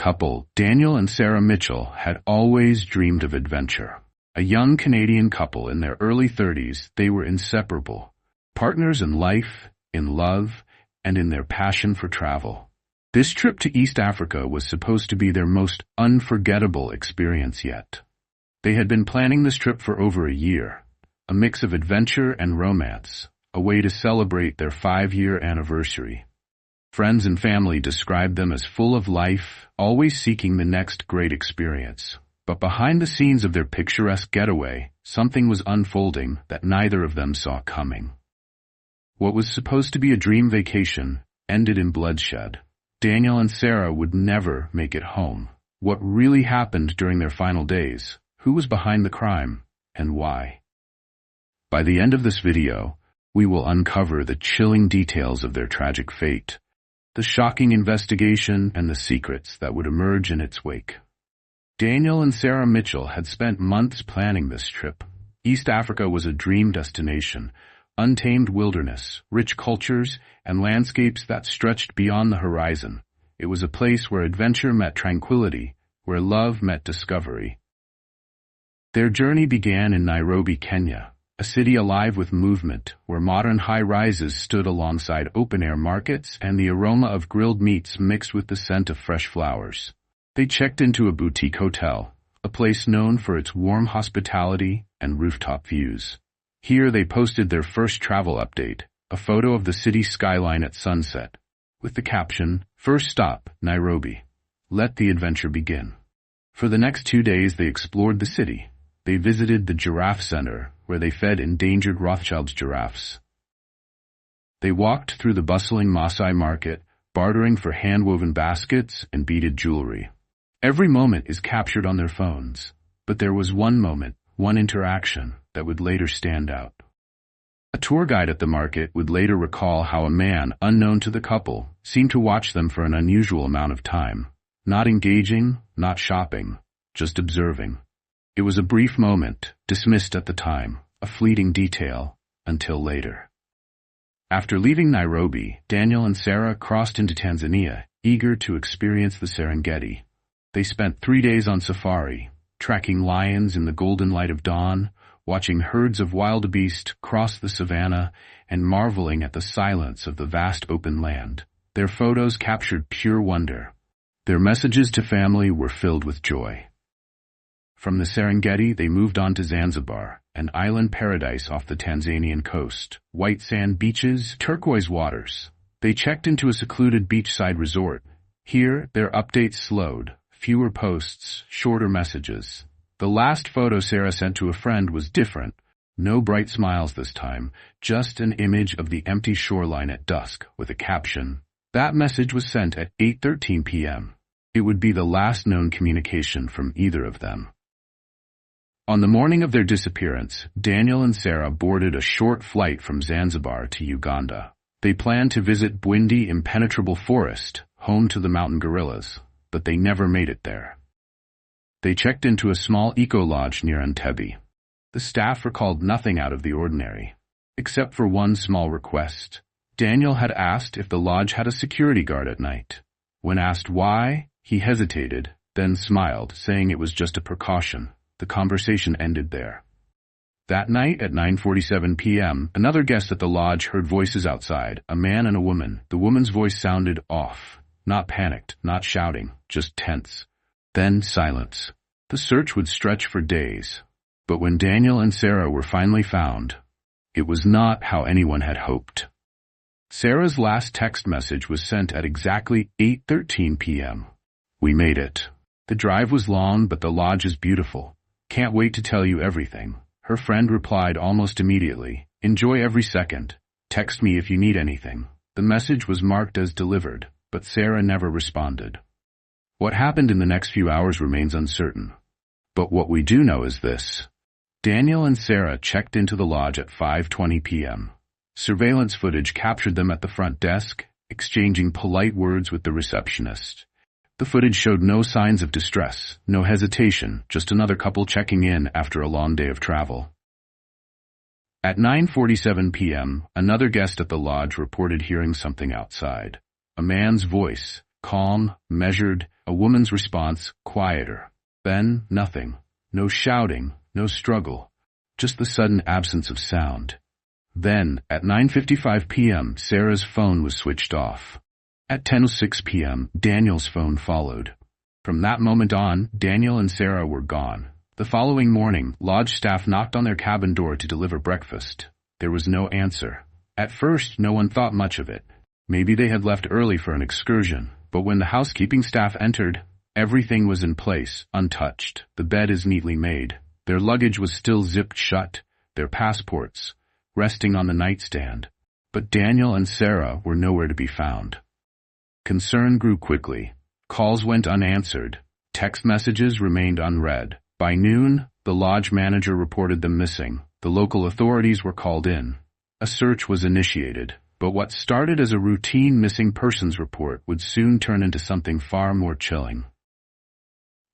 couple, Daniel and Sarah Mitchell, had always dreamed of adventure. A young Canadian couple in their early 30s, they were inseparable. Partners in life, in love, and in their passion for travel. This trip to East Africa was supposed to be their most unforgettable experience yet. They had been planning this trip for over a year, a mix of adventure and romance, a way to celebrate their 5-year anniversary. Friends and family described them as full of life, always seeking the next great experience. But behind the scenes of their picturesque getaway, something was unfolding that neither of them saw coming. What was supposed to be a dream vacation ended in bloodshed. Daniel and Sarah would never make it home. What really happened during their final days? Who was behind the crime? And why? By the end of this video, we will uncover the chilling details of their tragic fate, the shocking investigation, and the secrets that would emerge in its wake. Daniel and Sarah Mitchell had spent months planning this trip. East Africa was a dream destination, untamed wilderness, rich cultures, and landscapes that stretched beyond the horizon. It was a place where adventure met tranquility, where love met discovery. Their journey began in Nairobi, Kenya, a city alive with movement, where modern high-rises stood alongside open-air markets and the aroma of grilled meats mixed with the scent of fresh flowers. They checked into a boutique hotel, a place known for its warm hospitality and rooftop views. Here they posted their first travel update, a photo of the city skyline at sunset, with the caption, "First stop, Nairobi. Let the adventure begin." For the next 2 days they explored the city. They visited the Giraffe Center, where they fed endangered Rothschild's giraffes. They walked through the bustling Maasai market, bartering for hand-woven baskets and beaded jewelry. Every moment is captured on their phones, but there was one moment, one interaction, that would later stand out. A tour guide at the market would later recall how a man, unknown to the couple, seemed to watch them for an unusual amount of time. Not engaging, not shopping, just observing. It was a brief moment, dismissed at the time, a fleeting detail, until later. After leaving Nairobi, Daniel and Sarah crossed into Tanzania, eager to experience the Serengeti. They spent 3 days on safari, tracking lions in the golden light of dawn, watching herds of wildebeest cross the savannah, and marveling at the silence of the vast open land. Their photos captured pure wonder. Their messages to family were filled with joy. From the Serengeti, they moved on to Zanzibar, an island paradise off the Tanzanian coast. White sand beaches, turquoise waters. They checked into a secluded beachside resort. Here, their updates slowed. Fewer posts, shorter messages. The last photo Sarah sent to a friend was different. No bright smiles this time, just an image of the empty shoreline at dusk with a caption. That message was sent at 8:13 p.m. It would be the last known communication from either of them. On the morning of their disappearance, Daniel and Sarah boarded a short flight from Zanzibar to Uganda. They planned to visit Bwindi Impenetrable Forest, home to the mountain gorillas, but they never made it there. They checked into a small eco-lodge near Entebbe. The staff recalled nothing out of the ordinary, except for one small request. Daniel had asked if the lodge had a security guard at night. When asked why, he hesitated, then smiled, saying it was just a precaution. The conversation ended there. That night at 9:47 p.m., another guest at the lodge heard voices outside, a man and a woman. The woman's voice sounded off, not panicked, not shouting, just tense. Then silence. The search would stretch for days. But when Daniel and Sarah were finally found, it was not how anyone had hoped. Sarah's last text message was sent at exactly 8:13 p.m. "We made it. The drive was long, but the lodge is beautiful. Can't wait to tell you everything." Her friend replied almost immediately, "Enjoy every second. Text me if you need anything." The message was marked as delivered, but Sarah never responded. What happened in the next few hours remains uncertain. But what we do know is this. Daniel and Sarah checked into the lodge at 5:20 p.m. Surveillance footage captured them at the front desk, exchanging polite words with the receptionist. The footage showed no signs of distress, no hesitation, just another couple checking in after a long day of travel. At 9:47 p.m., another guest at the lodge reported hearing something outside. A man's voice, calm, measured, a woman's response quieter. Then, nothing. No shouting, no struggle. Just the sudden absence of sound. Then, at 9:55 p.m., Sarah's phone was switched off. At 10:06 p.m., Daniel's phone followed. From that moment on, Daniel and Sarah were gone. The following morning, lodge staff knocked on their cabin door to deliver breakfast. There was no answer. At first, no one thought much of it. Maybe they had left early for an excursion, but when the housekeeping staff entered, everything was in place, untouched. The bed is neatly made. Their luggage was still zipped shut, their passports resting on the nightstand. But Daniel and Sarah were nowhere to be found. Concern grew quickly. Calls went unanswered. Text messages remained unread. By noon, the lodge manager reported them missing. The local authorities were called in. A search was initiated, but what started as a routine missing persons report would soon turn into something far more chilling.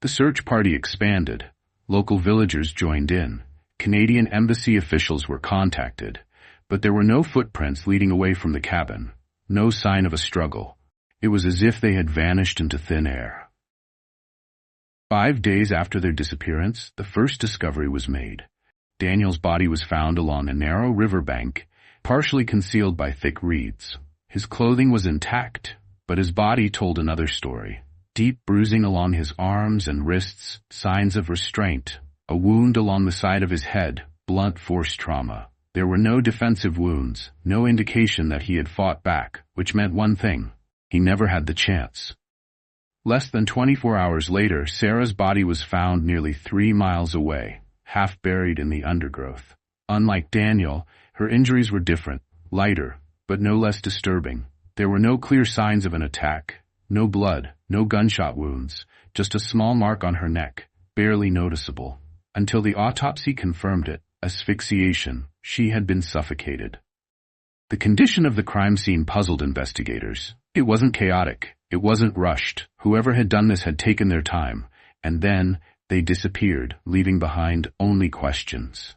The search party expanded. Local villagers joined in. Canadian embassy officials were contacted, but there were no footprints leading away from the cabin. No sign of a struggle. It was as if they had vanished into thin air. 5 days after their disappearance, the first discovery was made. Daniel's body was found along a narrow riverbank, partially concealed by thick reeds. His clothing was intact, but his body told another story. Deep bruising along his arms and wrists, signs of restraint. A wound along the side of his head, blunt force trauma. There were no defensive wounds, no indication that he had fought back, which meant one thing: he never had the chance. Less than 24 hours later, Sarah's body was found nearly 3 miles away, half buried in the undergrowth. Unlike Daniel, her injuries were different, lighter, but no less disturbing. There were no clear signs of an attack, no blood, no gunshot wounds, just a small mark on her neck, barely noticeable. Until the autopsy confirmed it, asphyxiation. She had been suffocated. The condition of the crime scene puzzled investigators. It wasn't chaotic. It wasn't rushed. Whoever had done this had taken their time, and then they disappeared, leaving behind only questions.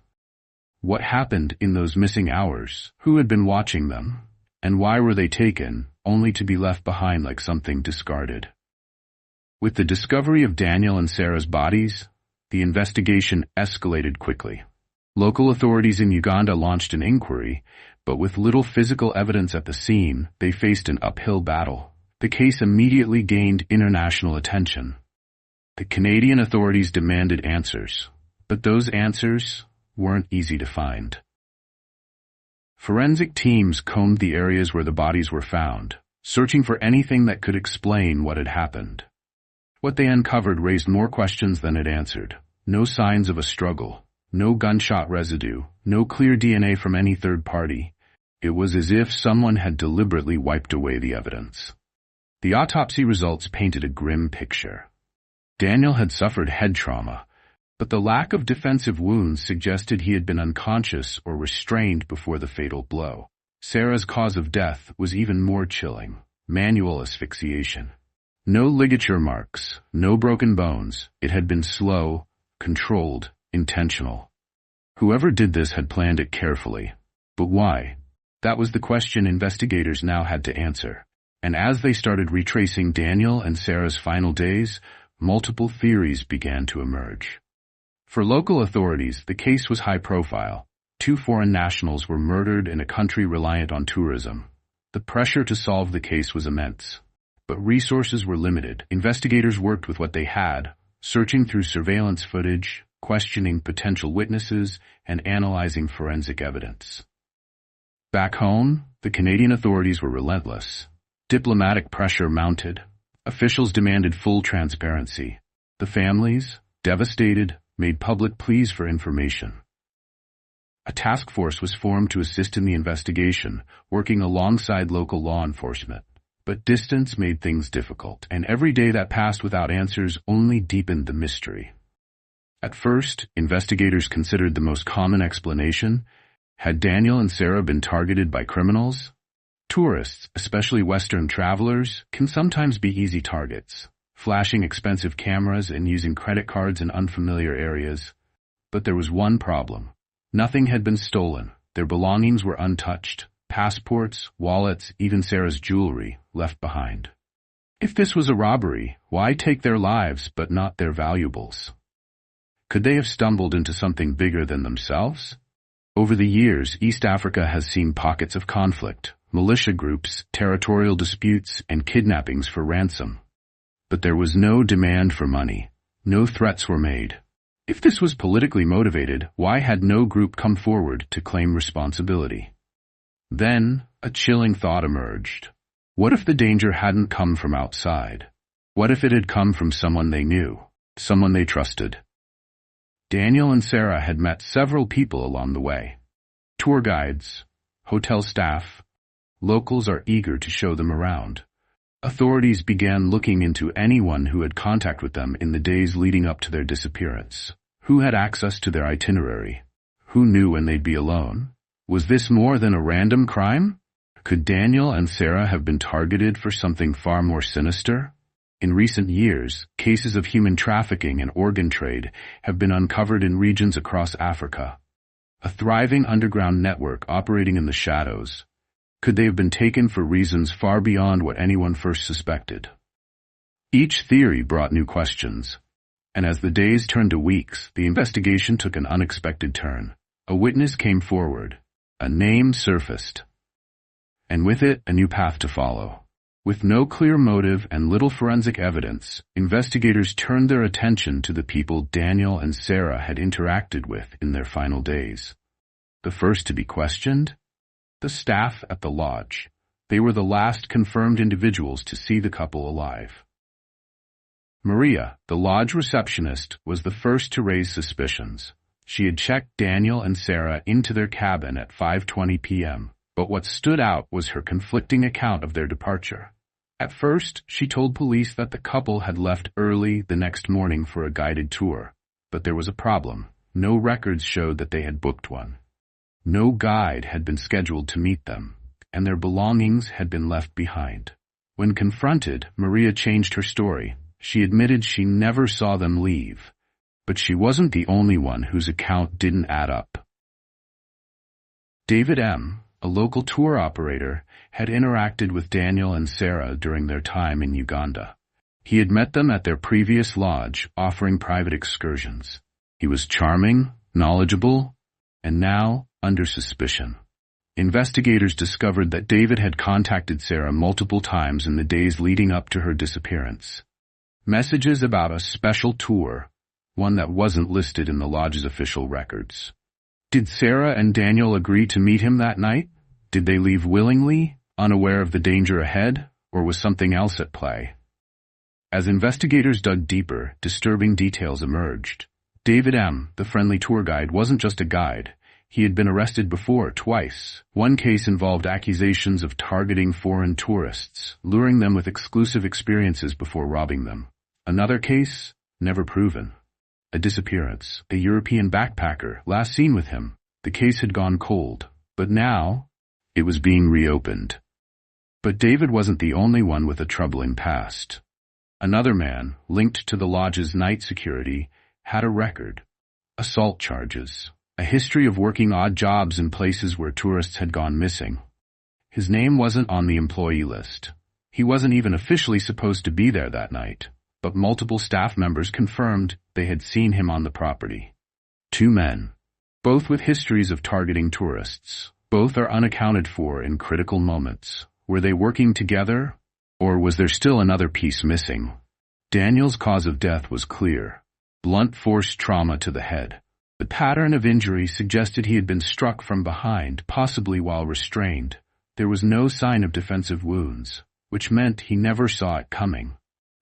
What happened in those missing hours? Who had been watching them? And why were they taken, only to be left behind like something discarded? With the discovery of Daniel and Sarah's bodies, the investigation escalated quickly. Local authorities in Uganda launched an inquiry, but with little physical evidence at the scene, they faced an uphill battle. The case immediately gained international attention. The Canadian authorities demanded answers, but those answers weren't easy to find. Forensic teams combed the areas where the bodies were found, searching for anything that could explain what had happened. What they uncovered raised more questions than it answered. No signs of a struggle, no gunshot residue, no clear DNA from any third party. It was as if someone had deliberately wiped away the evidence. The autopsy results painted a grim picture. Daniel had suffered head trauma, but the lack of defensive wounds suggested he had been unconscious or restrained before the fatal blow. Sarah's cause of death was even more chilling: manual asphyxiation. No ligature marks, no broken bones. It had been slow, controlled, intentional. Whoever did this had planned it carefully. But why? That was the question investigators now had to answer. And as they started retracing Daniel and Sarah's final days, multiple theories began to emerge. For local authorities, the case was high profile. 2 foreign nationals were murdered in a country reliant on tourism. The pressure to solve the case was immense. But resources were limited. Investigators worked with what they had, searching through surveillance footage, questioning potential witnesses, and analyzing forensic evidence. Back home, the Canadian authorities were relentless. Diplomatic pressure mounted. Officials demanded full transparency. The families, devastated, made public pleas for information. A task force was formed to assist in the investigation, working alongside local law enforcement. But distance made things difficult, and every day that passed without answers only deepened the mystery. At first, investigators considered the most common explanation: had Daniel and Sarah been targeted by criminals? Tourists, especially Western travelers, can sometimes be easy targets, flashing expensive cameras and using credit cards in unfamiliar areas. But there was one problem. Nothing had been stolen. Their belongings were untouched. Passports, wallets, even Sarah's jewelry left behind. If this was a robbery, why take their lives but not their valuables? Could they have stumbled into something bigger than themselves? Over the years, East Africa has seen pockets of conflict, militia groups, territorial disputes, and kidnappings for ransom. But there was no demand for money. No threats were made. If this was politically motivated, why had no group come forward to claim responsibility? Then, a chilling thought emerged. What if the danger hadn't come from outside? What if it had come from someone they knew, someone they trusted? Daniel and Sarah had met several people along the way. Tour guides, hotel staff, locals are eager to show them around. Authorities began looking into anyone who had contact with them in the days leading up to their disappearance. Who had access to their itinerary? Who knew when they'd be alone? Was this more than a random crime? Could Daniel and Sarah have been targeted for something far more sinister? In recent years, cases of human trafficking and organ trade have been uncovered in regions across Africa. A thriving underground network operating in the shadows. Could they have been taken for reasons far beyond what anyone first suspected? Each theory brought new questions, and as the days turned to weeks, the investigation took an unexpected turn. A witness came forward. A name surfaced. And with it, a new path to follow. With no clear motive and little forensic evidence, investigators turned their attention to the people Daniel and Sarah had interacted with in their final days. The first to be questioned? The staff at the lodge. They were the last confirmed individuals to see the couple alive. Maria, the lodge receptionist, was the first to raise suspicions. She had checked Daniel and Sarah into their cabin at 5:20 p.m., but what stood out was her conflicting account of their departure. At first, she told police that the couple had left early the next morning for a guided tour, but there was a problem. No records showed that they had booked one. No guide had been scheduled to meet them, and their belongings had been left behind. When confronted, Maria changed her story. She admitted she never saw them leave, but she wasn't the only one whose account didn't add up. David M., a local tour operator, had interacted with Daniel and Sarah during their time in Uganda. He had met them at their previous lodge, offering private excursions. He was charming, knowledgeable, and now under suspicion. Investigators discovered that David had contacted Sarah multiple times in the days leading up to her disappearance. Messages about a special tour, one that wasn't listed in the lodge's official records. Did Sarah and Daniel agree to meet him that night? Did they leave willingly, unaware of the danger ahead, or was something else at play? As investigators dug deeper, disturbing details emerged. David M., the friendly tour guide, wasn't just a guide. He had been arrested before, twice. One case involved accusations of targeting foreign tourists, luring them with exclusive experiences before robbing them. Another case, never proven. A disappearance. A European backpacker, last seen with him. The case had gone cold. But now, it was being reopened. But David wasn't the only one with a troubling past. Another man, linked to the lodge's night security, had a record. Assault charges. A history of working odd jobs in places where tourists had gone missing. His name wasn't on the employee list. He wasn't even officially supposed to be there that night, but multiple staff members confirmed they had seen him on the property. 2 men, both with histories of targeting tourists. Both are unaccounted for in critical moments. Were they working together, or was there still another piece missing? Daniel's cause of death was clear. Blunt force trauma to the head. The pattern of injury suggested he had been struck from behind, possibly while restrained. There was no sign of defensive wounds, which meant he never saw it coming.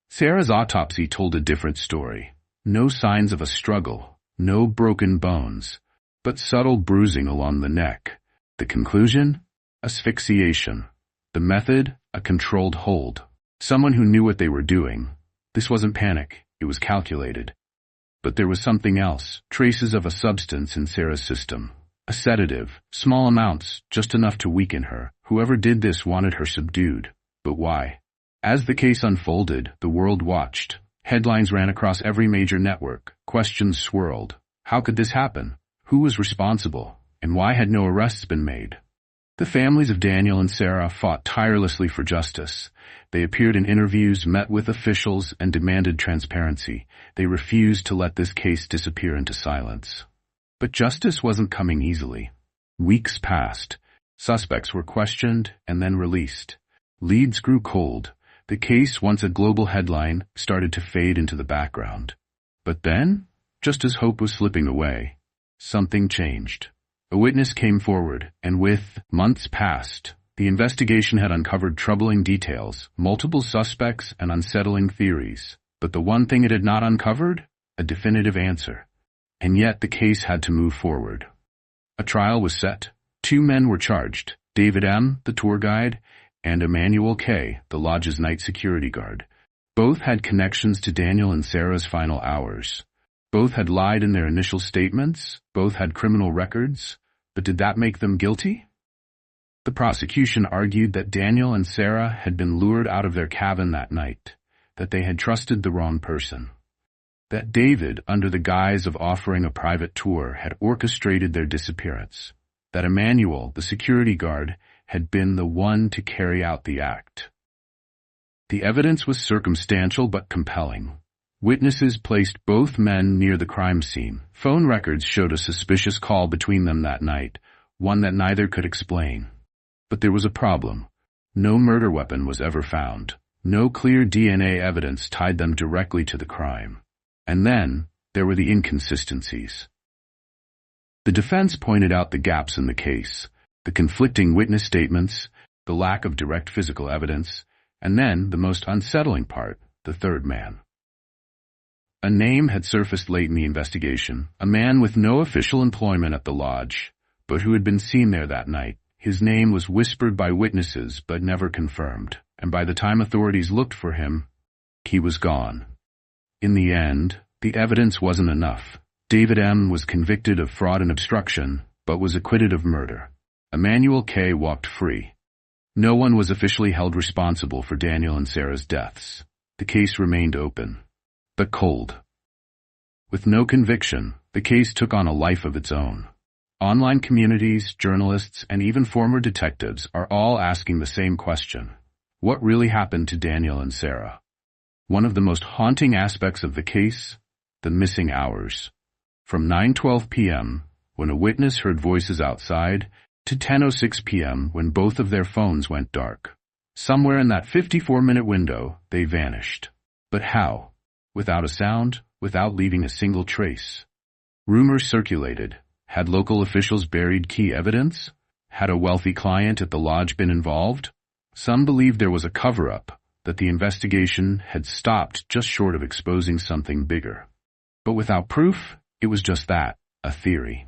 Sarah's autopsy told a different story. No signs of a struggle, no broken bones, but subtle bruising along the neck. The conclusion? Asphyxiation. The method? A controlled hold. Someone who knew what they were doing. This wasn't panic, it was calculated. But there was something else, traces of a substance in Sarah's system. A sedative, small amounts, just enough to weaken her. Whoever did this wanted her subdued. But why? As the case unfolded, the world watched. Headlines ran across every major network. Questions swirled. How could this happen? Who was responsible? And why had no arrests been made? The families of Daniel and Sarah fought tirelessly for justice. They appeared in interviews, met with officials, and demanded transparency. They refused to let this case disappear into silence. But justice wasn't coming easily. Weeks passed. Suspects were questioned and then released. Leads grew cold. The case, once a global headline, started to fade into the background. But then, just as hope was slipping away, something changed. A witness came forward, and with months passed, the investigation had uncovered troubling details, multiple suspects, and unsettling theories. But the one thing it had not uncovered? A definitive answer. And yet the case had to move forward. A trial was set. 2 men were charged, David M., the tour guide, and Emmanuel K., the lodge's night security guard. Both had connections to Daniel and Sarah's final hours. Both had lied in their initial statements. Both had criminal records. But did that make them guilty? The prosecution argued that Daniel and Sarah had been lured out of their cabin that night, that they had trusted the wrong person, that David, under the guise of offering a private tour, had orchestrated their disappearance, that Emmanuel, the security guard, had been the one to carry out the act. The evidence was circumstantial but compelling. Witnesses placed both men near the crime scene. Phone records showed a suspicious call between them that night, one that neither could explain. But there was a problem. No murder weapon was ever found. No clear DNA evidence tied them directly to the crime. And then, there were the inconsistencies. The defense pointed out the gaps in the case, the conflicting witness statements, the lack of direct physical evidence, and then, the most unsettling part, the third man. A name had surfaced late in the investigation, a man with no official employment at the lodge, but who had been seen there that night. His name was whispered by witnesses but never confirmed, and by the time authorities looked for him, he was gone. In the end, the evidence wasn't enough. David M. was convicted of fraud and obstruction, but was acquitted of murder. Emmanuel K. walked free. No one was officially held responsible for Daniel and Sarah's deaths. The case remained open. But cold. With no conviction, the case took on a life of its own. Online communities, journalists, and even former detectives are all asking the same question. What really happened to Daniel and Sarah? One of the most haunting aspects of the case, the missing hours. From 9:12 p.m., when a witness heard voices outside, to 10:06 p.m. when both of their phones went dark. Somewhere in that 54-minute window, they vanished. But how? Without a sound, without leaving a single trace. Rumors circulated. Had local officials buried key evidence? Had a wealthy client at the lodge been involved? Some believed there was a cover-up, that the investigation had stopped just short of exposing something bigger. But without proof, it was just that, a theory.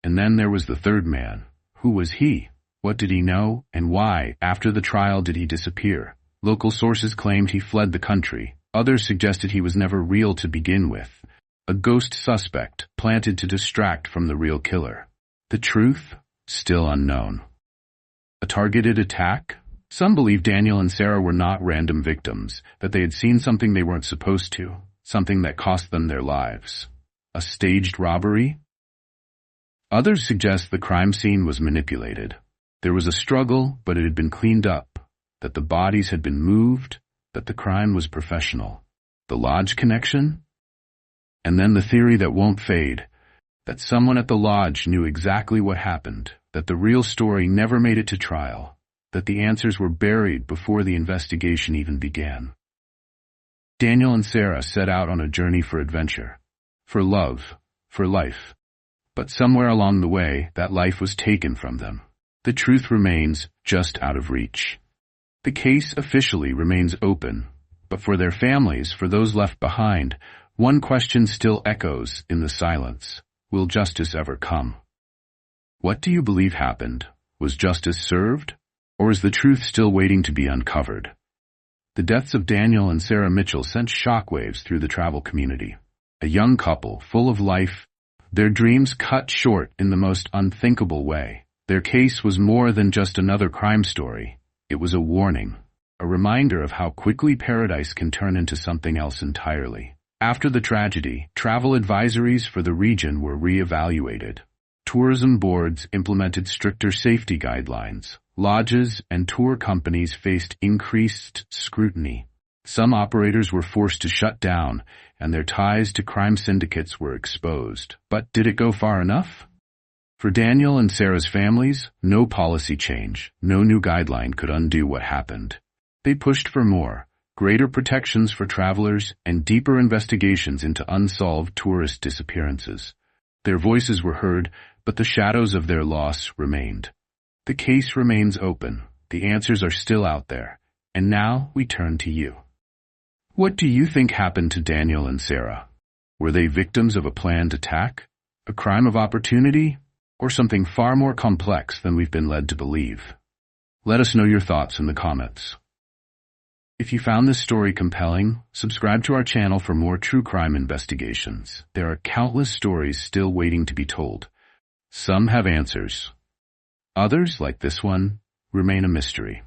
And then there was the third man. Who was he? What did he know, and why, after the trial, did he disappear? Local sources claimed he fled the country. Others suggested he was never real to begin with. A ghost suspect, planted to distract from the real killer. The truth? Still unknown. A targeted attack? Some believe Daniel and Sarah were not random victims, that they had seen something they weren't supposed to, something that cost them their lives. A staged robbery? Others suggest the crime scene was manipulated. There was a struggle, but it had been cleaned up, that the bodies had been moved, that the crime was professional. The lodge connection? And then the theory that won't fade, that someone at the lodge knew exactly what happened, that the real story never made it to trial, that the answers were buried before the investigation even began. Daniel and Sarah set out on a journey for adventure, for love, for life. But somewhere along the way, that life was taken from them. The truth remains just out of reach. The case officially remains open, but for their families, for those left behind, one question still echoes in the silence. Will justice ever come? What do you believe happened? Was justice served? Or is the truth still waiting to be uncovered? The deaths of Daniel and Sarah Mitchell sent shockwaves through the travel community. A young couple, full of life, their dreams cut short in the most unthinkable way. Their case was more than just another crime story. It was a warning, a reminder of how quickly paradise can turn into something else entirely. After the tragedy, travel advisories for the region were re-evaluated. tourism boards implemented stricter safety guidelines. Lodges and tour companies faced increased scrutiny. Some operators were forced to shut down, and their ties to crime syndicates were exposed. But did it go far enough? For Daniel and Sarah's families, no policy change, no new guideline could undo what happened. They pushed for more, greater protections for travelers, and deeper investigations into unsolved tourist disappearances. Their voices were heard, but the shadows of their loss remained. The case remains open. The answers are still out there. And now we turn to you. What do you think happened to Daniel and Sarah? Were they victims of a planned attack, a crime of opportunity, or something far more complex than we've been led to believe? Let us know your thoughts in the comments. If you found this story compelling, subscribe to our channel for more true crime investigations. There are countless stories still waiting to be told. Some have answers. Others, like this one, remain a mystery.